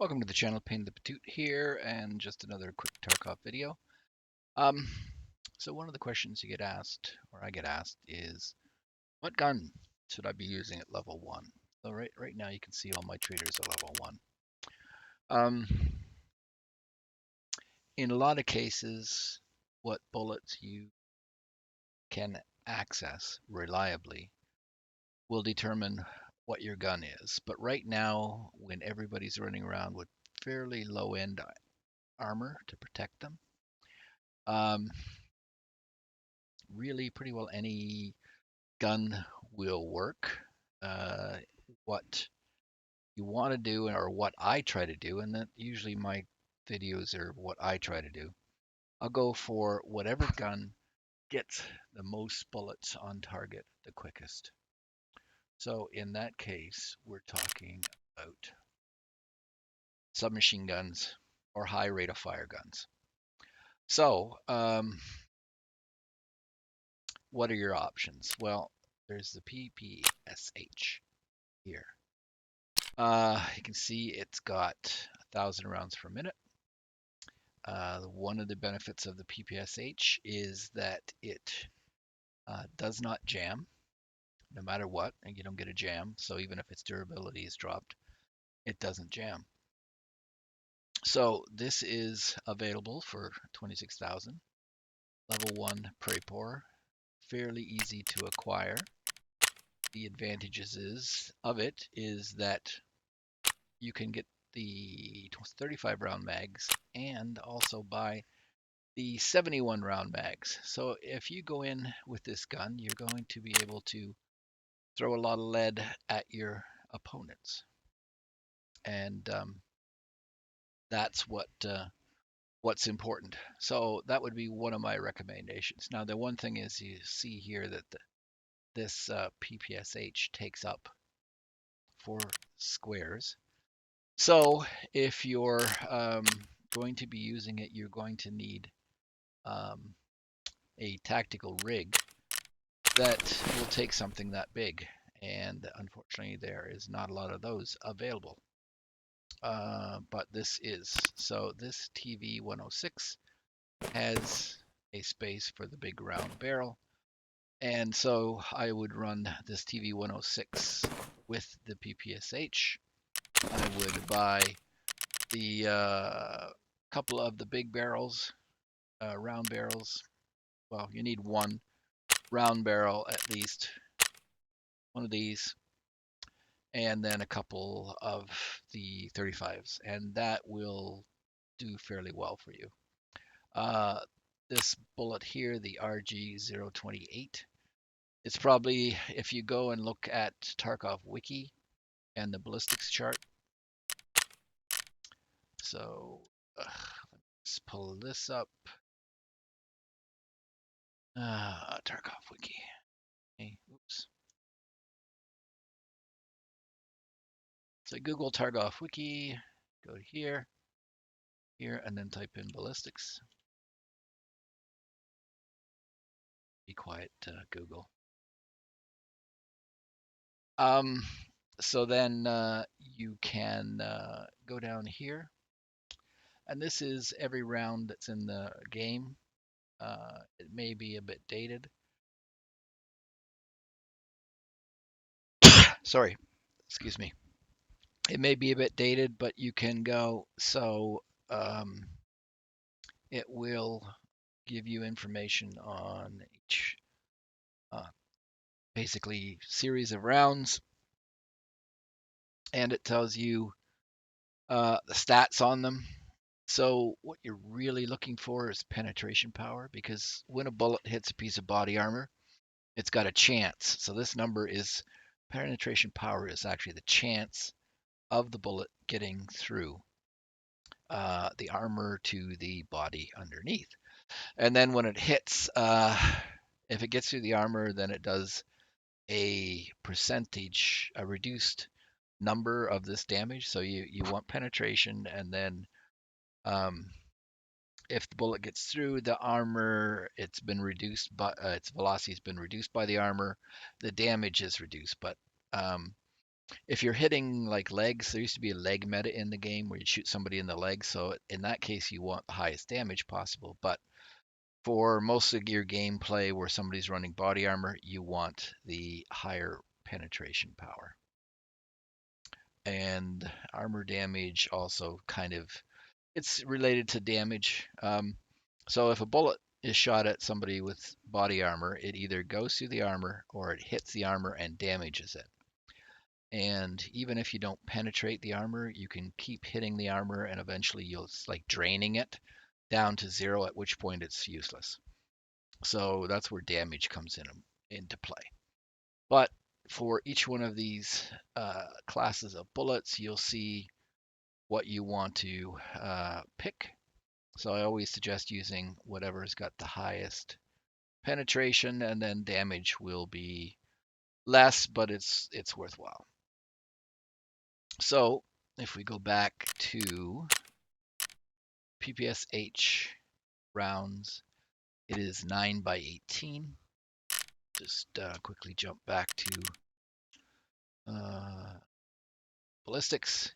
Welcome to the channel, Pain the Patoot here, and just another quick Tarkov video. Um, so one of the questions you get asked, or I get asked, is what gun should I be using at level 1? So right now you can see all my traders are level 1. Um, in a lot of cases, what bullets you can access reliably will determine what your gun is. But right now, when everybody's running around with fairly low-end armor to protect them, um, really pretty well any gun will work. Uh, what you want to do, or what I try to do, and that usually my videos are what I try to do. I'll go for whatever gun gets the most bullets on target the quickest. So in that case, we're talking about submachine guns or high rate of fire guns. So what are your options? Well, there's the PPSH here. You can see it's got 1,000 rounds per minute. One of the benefits of the PPSH is that it does not jam no matter what, and you don't get a jam. So even if its durability is dropped, it doesn't jam. So this is available for 26,000. Level 1 Prepor, fairly easy to acquire. The advantages of it is that you can get the 35 round mags and also buy the 71 round mags. So if you go in with this gun, you're going to be able to throw a lot of lead at your opponents, and that's what's important. So that would be one of my recommendations. Now the one thing is, you see here that this PPSH takes up 4 squares. So if you're going to be using it, you're going to need um, a tactical rig that will take something that big. And unfortunately, there is not a lot of those available. But this is. So this TV-106 has a space for the big round barrel. And so I would run this TV-106 with the PPSH. I would buy the couple of the big barrels, round barrels. Well, you need one round barrel at least, one of these, and then a couple of the 35s, and that will do fairly well for you. This bullet here, the RG028, it's probably, if you go and look at Tarkov Wiki and the ballistics chart, so let's pull this up. Tarkov Wiki. Hey, oops. So Google Tarkov Wiki, go here, and then type in ballistics. Be quiet, Google. So then you can go down here, and this is every round that's in the game. It may be a bit dated. Sorry, excuse me. It may be a bit dated, but you can go. So it will give you information on each basically series of rounds, and it tells you the stats on them. So what you're really looking for is penetration power, because when a bullet hits a piece of body armor, it's got a chance. So this number is, penetration power is actually the chance of the bullet getting through the armor to the body underneath. And then when it hits, if it gets through the armor, then it does a percentage, a reduced number of this damage. So you want penetration, and then if the bullet gets through the armor, it's been reduced, but its velocity has been reduced by the armor. The damage is reduced, but If you're hitting like legs, there used to be a leg meta in the game where you shoot somebody in the leg. So in that case, you want the highest damage possible. But for most of your gameplay where somebody's running body armor, you want the higher penetration power. And armor damage also kind of, it's related to damage. So if a bullet is shot at somebody with body armor, it either goes through the armor or it hits the armor and damages it. And even if you don't penetrate the armor, you can keep hitting the armor and eventually you'll like draining it down to zero, at which point it's useless. So that's where damage comes into play. But for each one of these classes of bullets, you'll see what you want to pick. So I always suggest using whatever's got the highest penetration, and then damage will be less, but it's worthwhile. So if we go back to PPSH rounds, it is 9 by 18. Just quickly jump back to uh, ballistics,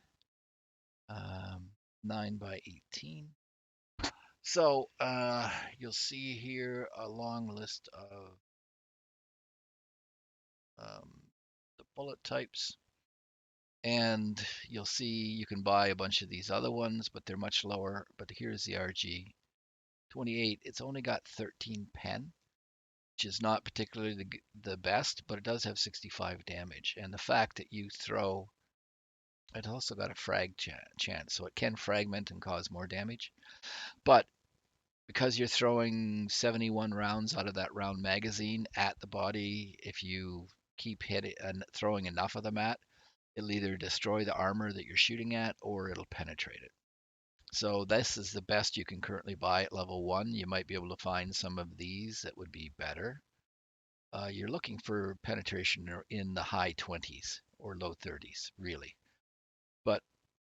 9 by 18. So you'll see here a long list of the bullet types. And you'll see you can buy a bunch of these other ones, but they're much lower. But here's the RG28. It's only got 13 pen, which is not particularly the best, but it does have 65 damage. And the fact that you throw, it also got a frag chance, so it can fragment and cause more damage. But because you're throwing 71 rounds out of that round magazine at the body, if you keep hitting and throwing enough of them at, it'll either destroy the armor that you're shooting at or it'll penetrate it. So this is the best you can currently buy at level 1. You might be able to find some of these that would be better. You're looking for penetration in the high 20s or low 30s, really. But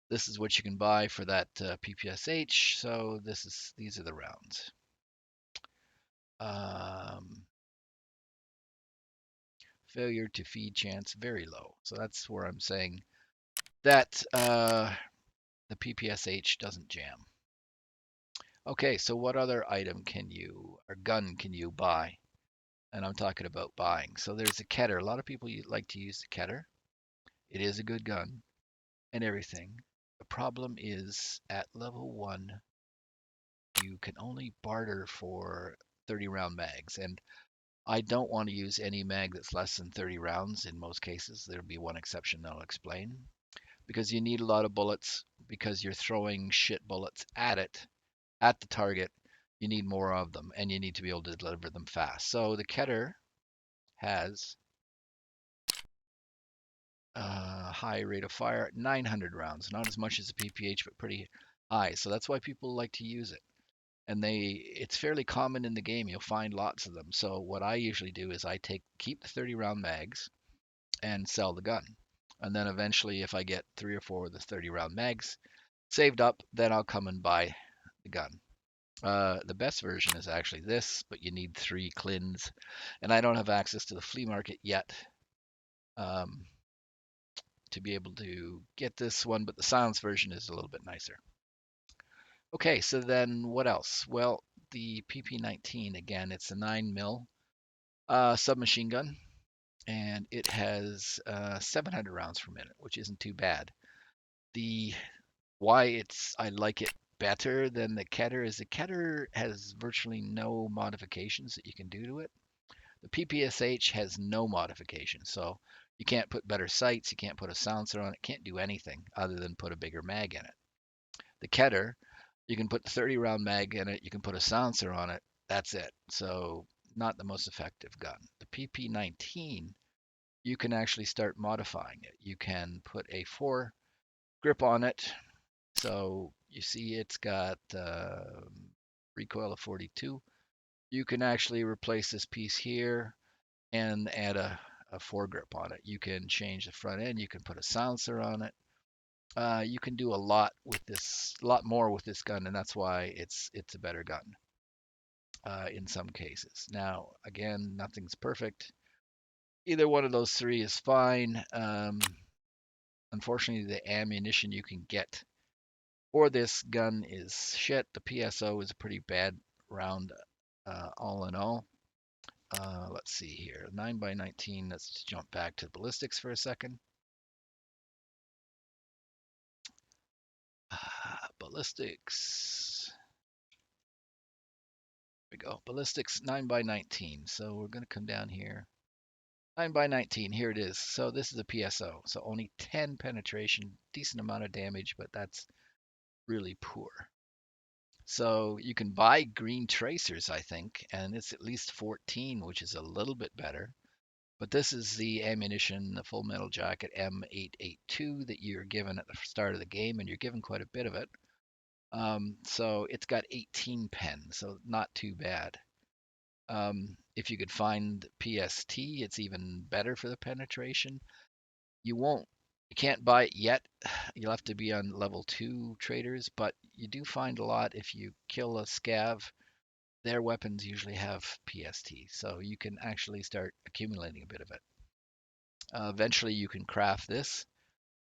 this is what you can buy for that PPSH. So these are the rounds. Um, Failure to feed chance very low. So that's where I'm saying that the PPSH doesn't jam. Okay, so what other item can you, or gun can you buy? And I'm talking about buying. So there's a Keter. A lot of people like to use the Keter. It is a good gun and everything. The problem is at level 1, you can only barter for 30 round mags. And I don't want to use any mag that's less than 30 rounds in most cases. There'll be one exception I'll explain. Because you need a lot of bullets because you're throwing shit bullets at it, at the target. You need more of them and you need to be able to deliver them fast. So the Keter has a high rate of fire, 900 rounds, not as much as the PPH, but pretty high. So that's why people like to use it. And it's fairly common in the game. You'll find lots of them. So what I usually do is I keep the 30 round mags and sell the gun. And then eventually, if I get 3 or 4 of the 30 round mags saved up, then I'll come and buy the gun. The best version is actually this, but you need 3 clins, and I don't have access to the flea market yet um, to be able to get this one, but the silence version is a little bit nicer. Okay, so then what else? Well, the PP19, again, it's a 9mm submachine gun, and it has 700 rounds per minute, which isn't too bad. The why I like it better than the Keter is the Keter has virtually no modifications that you can do to it. The PPSH has no modifications, so you can't put better sights, you can't put a silencer on it, can't do anything other than put a bigger mag in it. The Keter, you can put 30 round mag in it, you can put a silencer on it, that's it. So not the most effective gun. The PP19, you can actually start modifying it. You can put a 4 grip on it. So you see it's got recoil of 42. You can actually replace this piece here and add a foregrip on it. You can change the front end. You can put a silencer on it. You can do a lot with this, a lot more with this gun, and that's why it's a better gun in some cases. Now, again, nothing's perfect. Either one of those 3 is fine. Unfortunately, the ammunition you can get for this gun is shit. The PSO is a pretty bad round, all in all. Let's see here, 9x19. Let's jump back to ballistics for a second. Ballistics. There we go. Ballistics 9x19. So we're going to come down here. 9x19. Here it is. So this is a PSO. So only 10 penetration, decent amount of damage, but that's really poor. So you can buy green tracers, I think, and it's at least 14, which is a little bit better. But this is the ammunition, the Full Metal Jacket M882 that you're given at the start of the game, and you're given quite a bit of it. So it's got 18 pen, so not too bad. If you could find PST, it's even better for the penetration. You can't buy it yet. You'll have to be on level 2 traders, but you do find a lot if you kill a scav. Their weapons usually have PST, so you can actually start accumulating a bit of it. Eventually, you can craft this,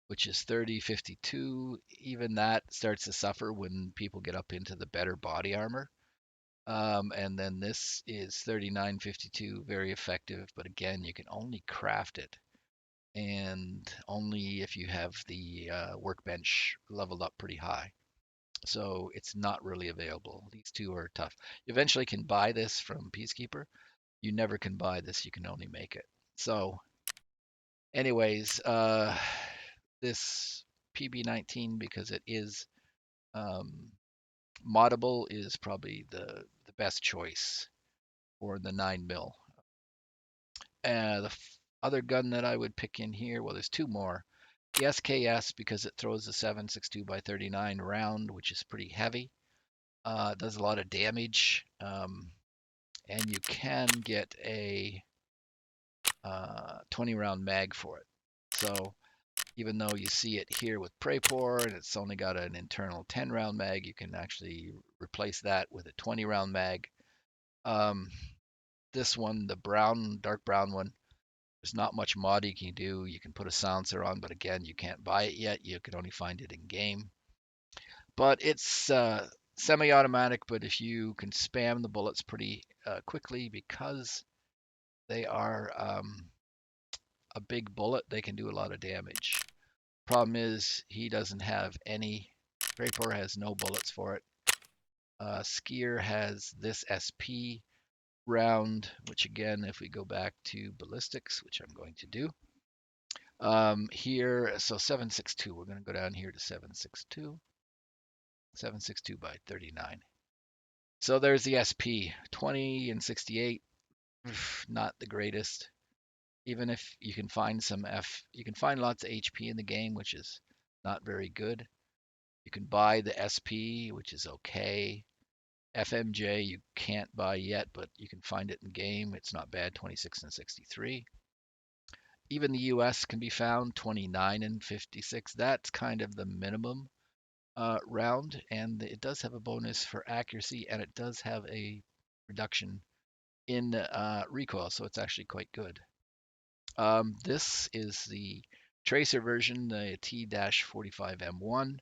which is 3052. Even that starts to suffer when people get up into the better body armor. And then this is 3952, very effective, but again, you can only craft it, and only if you have the workbench leveled up pretty high. So it's not really available. These two are tough. You eventually can buy this from Peacekeeper. You never can buy this, you can only make it. So, anyways, this PB19, because it is um, moddable, is probably the best choice for the 9mm. The other gun that I would pick in here, well, there's two more. The SKS, because it throws a 7.62 by 39 round, which is pretty heavy. Does a lot of damage, and you can get a 20 round mag for it. So even though you see it here with Prepor and it's only got an internal 10 round mag, you can actually replace that with a 20 round mag. Um, this one, the brown, dark brown one, there's not much mod you can do. You can put a silencer on, but again, you can't buy it yet. You can only find it in game. But it's semi-automatic, but if you can spam the bullets pretty quickly, because they are a big bullet, they can do a lot of damage. Problem is, he doesn't have any. Vapor has no bullets for it. Skier has this SP round, which again, if we go back to ballistics, which I'm going to do, here, so 7.62, we're going to go down here to 7.62, 7.62 by 39. So there's the SP, 20 and 68, not the greatest. Even if you can find you can find lots of HP in the game, which is not very good. You can buy the SP, which is okay. FMJ you can't buy yet, but you can find it in game. It's not bad, 26 and 63. Even the US can be found, 29 and 56. That's kind of the minimum round, and it does have a bonus for accuracy, and it does have a reduction in recoil, so it's actually quite good. This is the tracer version, the T-45M1.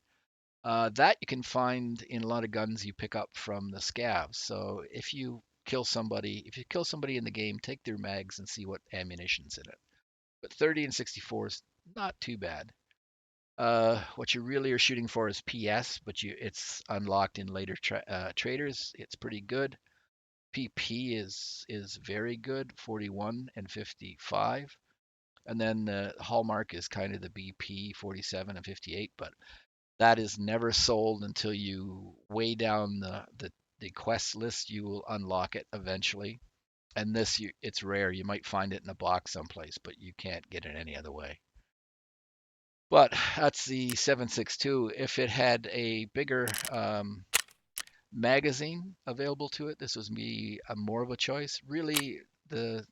That you can find in a lot of guns you pick up from the scavs. So if you kill somebody in the game, take their mags and see what ammunition's in it. But 30 and 64 is not too bad. What you really are shooting for is PS, but it's unlocked in later traders. It's pretty good. PP is very good, 41 and 55. And then the hallmark is kind of the BP, 47 and 58, but that is never sold until you way down the quest list. You will unlock it eventually. And it's rare. You might find it in a box someplace, but you can't get it any other way. But that's the 7.62. If it had a bigger magazine available to it, this was more of a choice. Really, the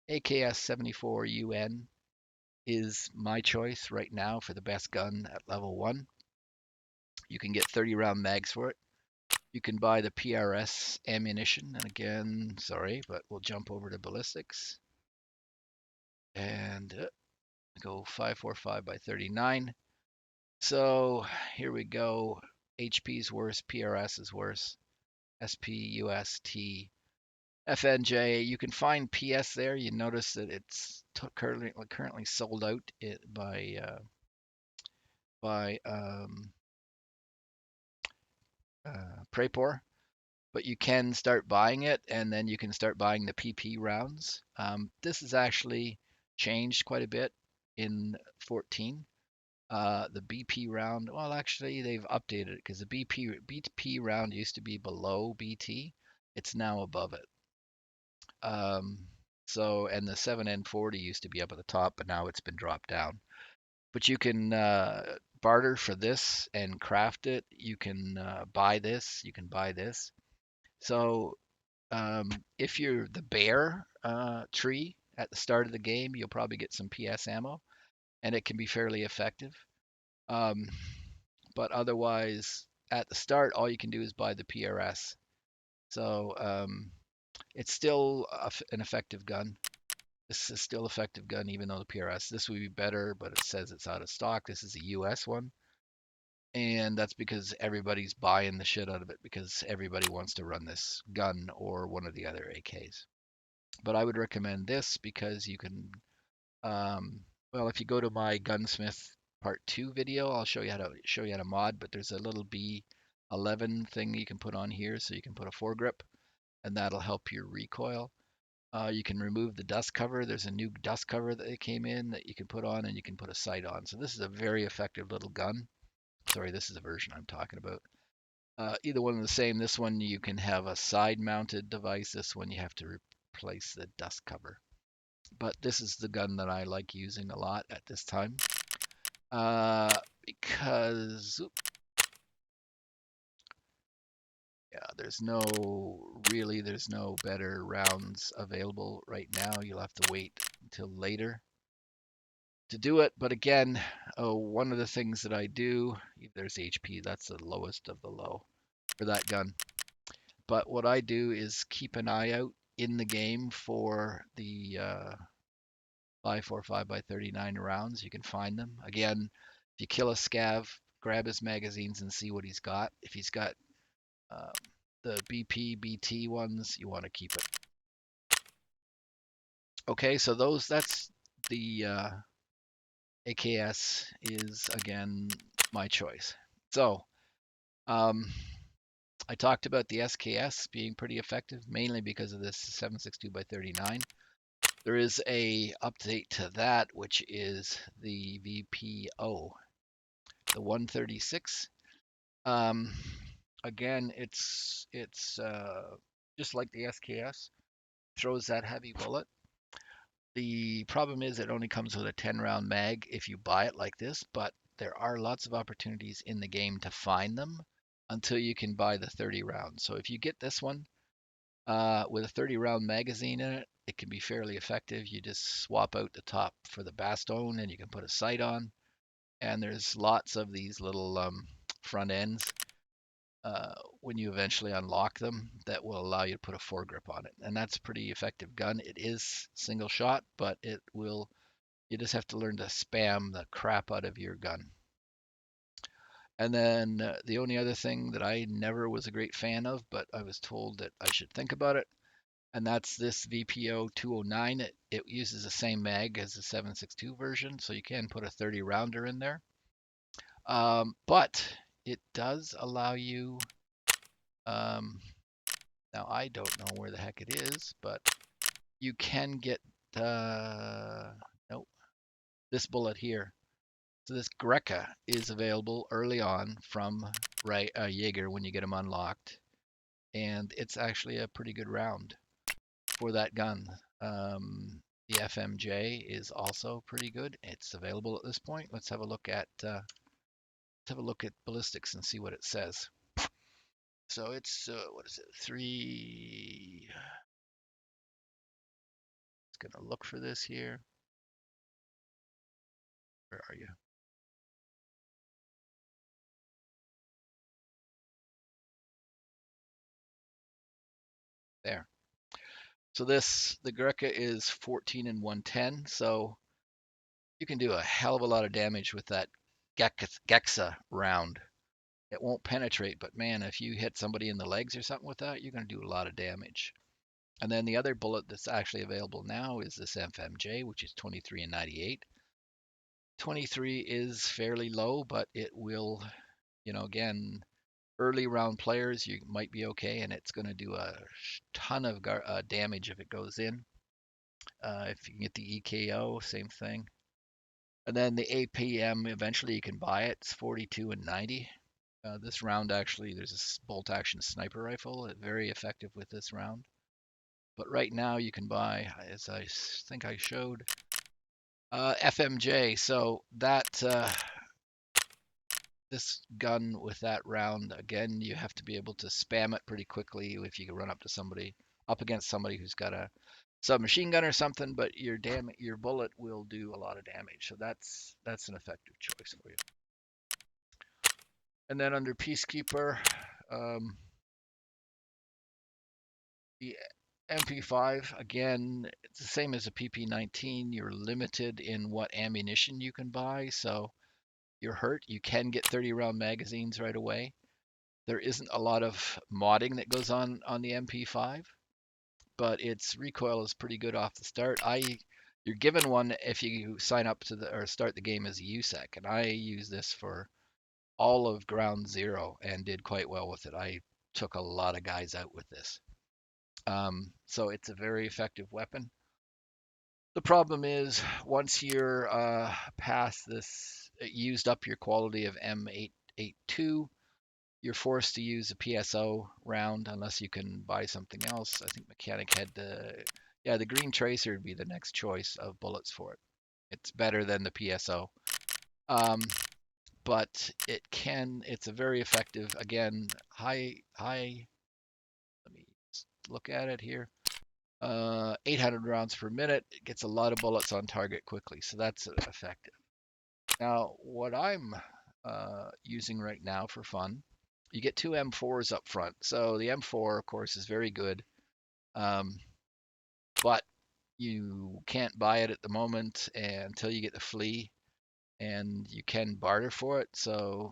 AKS 74 UN is my choice right now for the best gun at level 1. You can get 30 round mags for it. You can buy the PRS ammunition. And again, sorry, but we'll jump over to ballistics. And Go 545 by 39. So here we go. HP is worse, PRS is worse, SP, US, T, FNJ. You can find PS there. You notice that it's currently sold out by Prapor, but you can start buying it, and then you can start buying the PP rounds. This has actually changed quite a bit in 14. The BP round, well, actually, they've updated it because the BP round used to be below BT. It's now above it. Um, and the 7N40 used to be up at the top, but now it's been dropped down. But you can barter for this and craft it. You can buy this. You can buy this. So if you're the bear tree at the start of the game, you'll probably get some PS ammo, and it can be fairly effective. Um, but otherwise, at the start, all you can do is buy the PRS. So it's still an effective gun. This is still effective gun, even though the PRS. This would be better, but it says it's out of stock. This is a US one, and that's because everybody's buying the shit out of it because everybody wants to run this gun or one of the other AKs. But I would recommend this because you can, well, if you go to my gunsmith part 2 video, I'll show you how to mod, but there's a little B11 thing you can put on here, so you can put a foregrip, and that'll help your recoil. You can remove the dust cover. There's a new dust cover that came in that you can put on, and you can put a sight on. So this is a very effective little gun. Sorry, this is the version I'm talking about. Either one are the same. This one you can have a side-mounted device. This one you have to replace the dust cover. But this is the gun that I like using a lot at this time. Because yeah, there's no better rounds available right now. You'll have to wait until later to do it. But again, one of the things that I do, there's HP, that's the lowest of the low for that gun. But what I do is keep an eye out in the game for the 545 by 39 rounds. You can find them. Again, if you kill a scav, grab his magazines and see what he's got. If he's got um, the BP, BT ones, you want to keep it. Okay, so that's the AKS is again my choice. So I talked about the SKS being pretty effective, mainly because of this 7.62 by 39. There is a update to that, which is the VPO, the 136. Again, it's just like the SKS, throws that heavy bullet. The problem is it only comes with a 10 round mag if you buy it like this, but there are lots of opportunities in the game to find them until you can buy the 30 rounds. So if you get this one with a 30 round magazine in it, it can be fairly effective. You just swap out the top for the Bastone and you can put a sight on. And there's lots of these little front ends when you eventually unlock them that will allow you to put a foregrip on it. And that's a pretty effective gun. It is single shot, but you just have to learn to spam the crap out of your gun. And then the only other thing that I never was a great fan of, but I was told that I should think about it, and that's this VPO 209. It uses the same mag as the 7.62 version, so you can put a 30 rounder in there. But it does allow you, now I don't know where the heck it is, but you can get, nope, this bullet here. So this Greca is available early on from Jaeger when you get them unlocked, and it's actually a pretty good round for that gun. The FMJ is also pretty good. It's available at this point. Let's have a look at ballistics and see what it says. So it's what is it? 3. It's gonna look for this here. Where are you? There. So the Greca is 14 and 110. So You can do a hell of a lot of damage with that Gexa round. It won't penetrate, but man, if you hit somebody in the legs or something with that, you're going to do a lot of damage. And then the other bullet that's actually available now is this FMJ, which is 23 and 98. 23 is fairly low, but it will, again, early round players, you might be okay, and it's going to do a ton of damage if it goes in. If you can get the EKO, same thing. And then the APM, eventually you can buy it. It's 42 and 90. This round actually, there's a bolt action sniper rifle, very effective with this round. But right now you can buy, as I think I showed, FMJ. So that this gun with that round, again, you have to be able to spam it pretty quickly if you can run up against somebody who's got a submachine gun or something, but your bullet will do a lot of damage. So that's an effective choice for you. And then under Peacekeeper, the MP5, again, it's the same as a PP19. You're limited in what ammunition you can buy, so you're hurt. You can get 30 round magazines right away. There isn't a lot of modding that goes on the MP5, but its recoil is pretty good off the start. You're given one if you sign up to or start the game as a USEC, and I use this for all of Ground Zero and did quite well with it. I took a lot of guys out with this. So it's a very effective weapon. The problem is once you're past this, used up your quality of M882, you're forced to use a PSO round unless you can buy something else. I think Mechanic had the green tracer would be the next choice of bullets for it. It's better than the PSO. But it's a very effective, again, high, let me look at it here. 800 rounds per minute. It gets a lot of bullets on target quickly, so that's effective. Now, what I'm using right now for fun, you get two M4s up front. So the M4, of course, is very good, but you can't buy it at the moment until you get the flea, and you can barter for it, so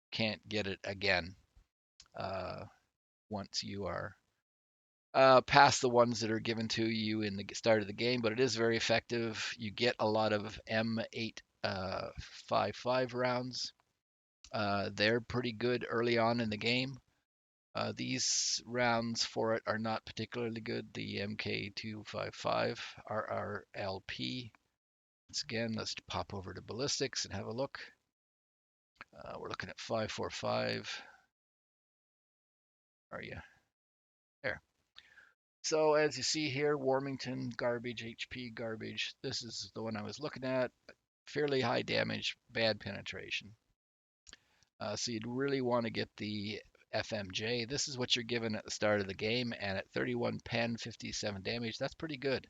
can't get it again once you are past the ones that are given to you in the start of the game, but it is very effective. You get a lot of M855 rounds. They're pretty good early on in the game. These rounds for it are not particularly good. The MK255 RRLP. Once again, let's pop over to ballistics and have a look. We're looking at 545. Are you there? So as you see here, Warmington, garbage, HP, garbage. This is the one I was looking at. Fairly high damage, bad penetration. So you'd really want to get the FMJ. This is what you're given at the start of the game, and at 31 pen, 57 damage, that's pretty good.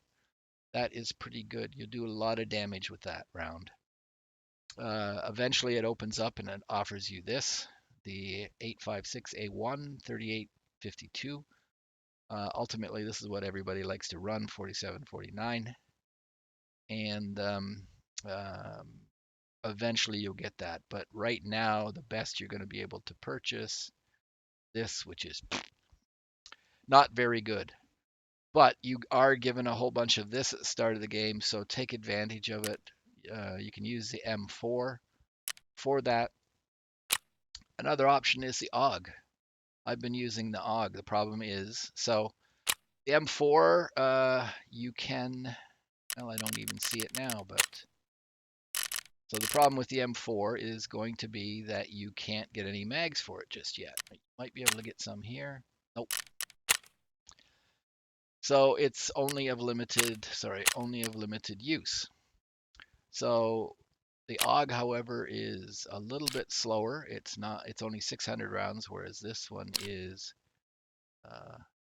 That is pretty good. You'll do a lot of damage with that round. Eventually it opens up and it offers you this, the 856A1, 3852. Ultimately, this is what everybody likes to run, 4749. And eventually you'll get that. But right now, the best you're going to be able to purchase this, which is not very good. But you are given a whole bunch of this at the start of the game, so take advantage of it. You can use the M4 for that. Another option is the AUG. I've been using the AUG. The problem is, so the M4, you can, well, I don't even see it now, but so the problem with the M4 is going to be that you can't get any mags for it just yet. You might be able to get some here. Nope. So it's only of limited use. So the AUG, however, is a little bit slower. It's only 600 rounds, whereas this one is,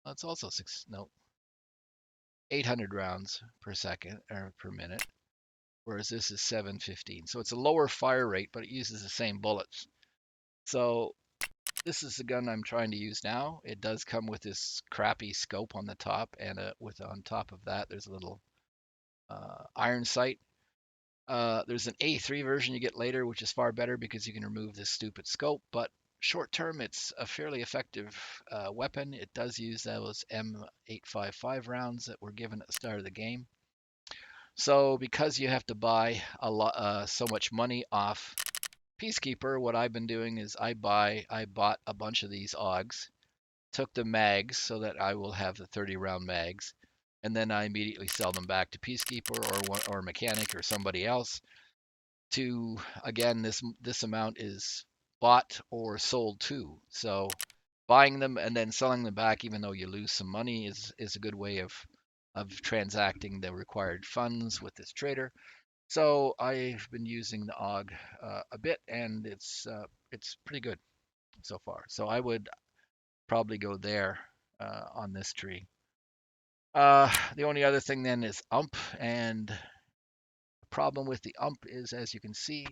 it's also 800 rounds per second or per minute, whereas this is 715. So it's a lower fire rate, but it uses the same bullets. So this is the gun I'm trying to use now. It does come with this crappy scope on the top, and on top of that, there's a little iron sight. There's an A3 version you get later, which is far better because you can remove this stupid scope, but short term, it's a fairly effective weapon. It does use those M855 rounds that were given at the start of the game. So because you have to buy so much money off Peacekeeper, what I've been doing is I bought a bunch of these Augs, took the mags so that I will have the 30 round mags, and then I immediately sell them back to Peacekeeper or Mechanic or somebody else. To again, this amount is bought or sold too. So buying them and then selling them back, even though you lose some money, is a good way of transacting the required funds with this trader. So I've been using the AUG a bit, and it's pretty good so far. So I would probably go there on this tree. The only other thing then is ump, and the problem with the ump is, as you can see,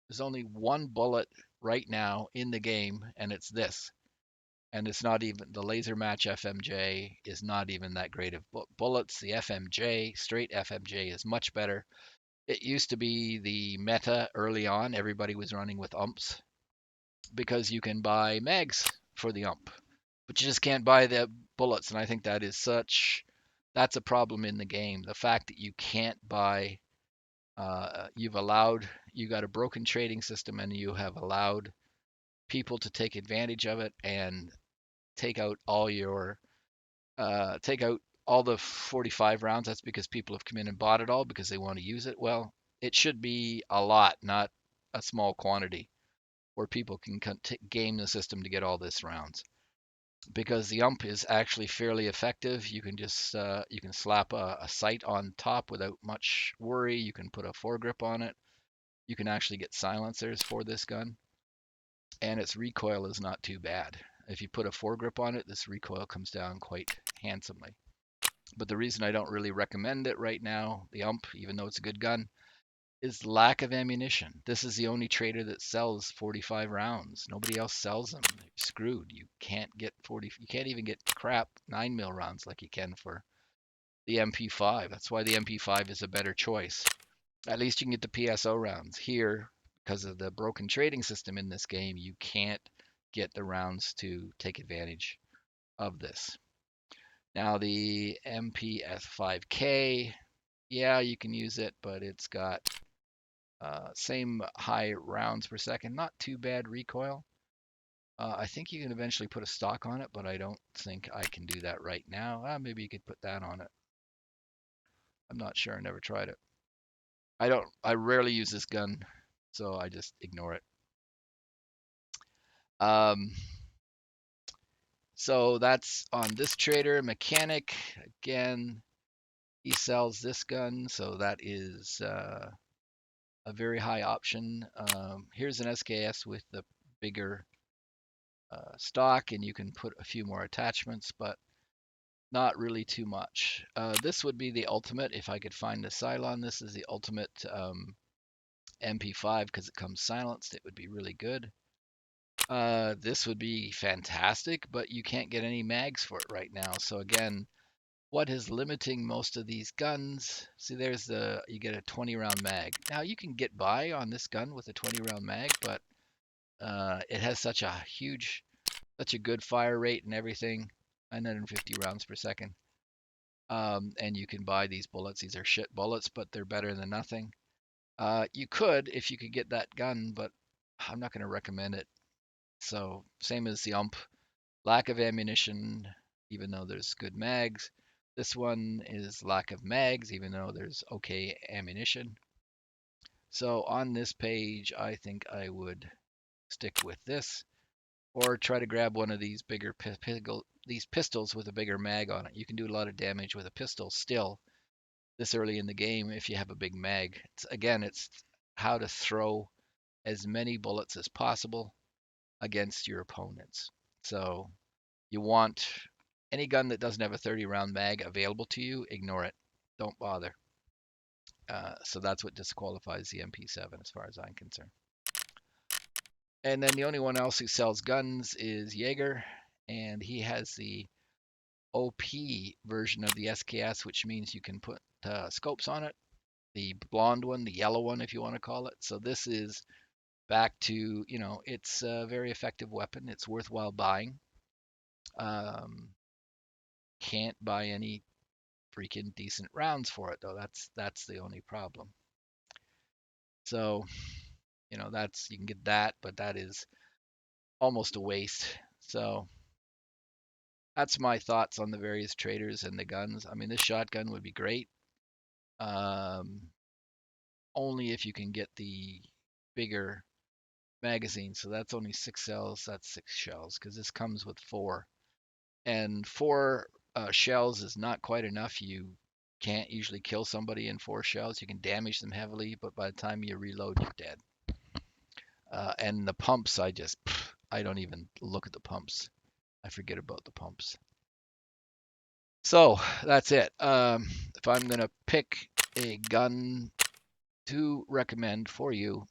there's only one bullet right now in the game, and it's this. And it's not even the laser match FMJ is not even that great of bullets. The FMJ, straight FMJ, is much better. It used to be the meta early on. Everybody was running with umps because you can buy mags for the ump, but you just can't buy the bullets. And I think that's a problem in the game. The fact that you can't buy, you got a broken trading system, and you have allowed people to take advantage of it and take out all your take out all the 45 rounds. That's because people have come in and bought it all because they want to use it. Well, it should be a lot, not a small quantity, where people can game the system to get all this rounds. Because the ump is actually fairly effective. You can slap a sight on top without much worry. You can put a foregrip on it. You can actually get silencers for this gun, and its recoil is not too bad. If you put a foregrip on it, this recoil comes down quite handsomely. But the reason I don't really recommend it right now, the ump, even though it's a good gun, is lack of ammunition. This is the only trader that sells 45 rounds. Nobody else sells them. You're screwed. You can't get 40. You can't even get crap 9 mil rounds like you can for the MP5. That's why the MP5 is a better choice. At least you can get the PSO rounds. Here, because of the broken trading system in this game, you can't get the rounds to take advantage of this. Now the MP5K, yeah, you can use it, but it's got same high rounds per second, not too bad recoil. I think you can eventually put a stock on it, but I don't think I can do that right now. Maybe you could put that on it. I'm not sure. I never tried it. I rarely use this gun, so I just ignore it. Um, so that's on this trader. Mechanic, again, he sells this gun, so that is a very high option. Here's an SKS with the bigger stock, and you can put a few more attachments, but not really too much. This would be the ultimate if I could find the Cylon. This is the ultimate MP5 because it comes silenced. It would be really good. This would be fantastic, but you can't get any mags for it right now. So again, what is limiting most of these guns? See, you get a 20 round mag. Now you can get by on this gun with a 20 round mag, but it has such a good fire rate and everything, 950 rounds per second. And you can buy these bullets. These are shit bullets, but they're better than nothing. You could if you could get that gun, but I'm not going to recommend it. So same as the ump, lack of ammunition, even though there's good mags. This one is lack of mags, even though there's okay ammunition. So on this page, I think I would stick with this, or try to grab one of these bigger these pistols with a bigger mag on it. You can do a lot of damage with a pistol still this early in the game if you have a big mag. It's how to throw as many bullets as possible against your opponents. So you want any gun that doesn't have a 30 round mag available to you, ignore it. Don't bother. So that's what disqualifies the MP7 as far as I'm concerned. And then the only one else who sells guns is Jaeger, and he has the OP version of the SKS, which means you can put scopes on it. the blonde one, the yellow one, if you want to call it. So this is back to, it's a very effective weapon. It's worthwhile buying. Um, can't buy any freaking decent rounds for it though. That's the only problem. So, that's you can get that, but that is almost a waste. So that's my thoughts on the various traders and the guns. I mean, this shotgun would be great. Um, only if you can get the bigger magazine. So that's only 6 shells. That's 6 shells because this comes with four. And four shells is not quite enough. You can't usually kill somebody in 4 shells. You can damage them heavily, but by the time you reload, you're dead. And the pumps, I don't even look at the pumps. I forget about the pumps. So that's it. If I'm gonna pick a gun to recommend for you,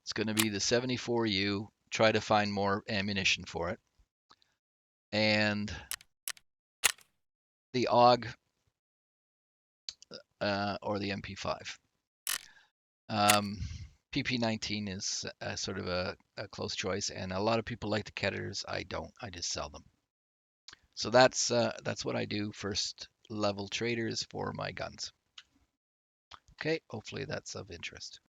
it's gonna be the 74U. Try to find more ammunition for it, and the AUG or the MP5. Um, PP19 is sort of a close choice, and a lot of people like the Ketters. I don't. I just sell them. So that's what I do. First level traders for my guns. Okay, hopefully that's of interest.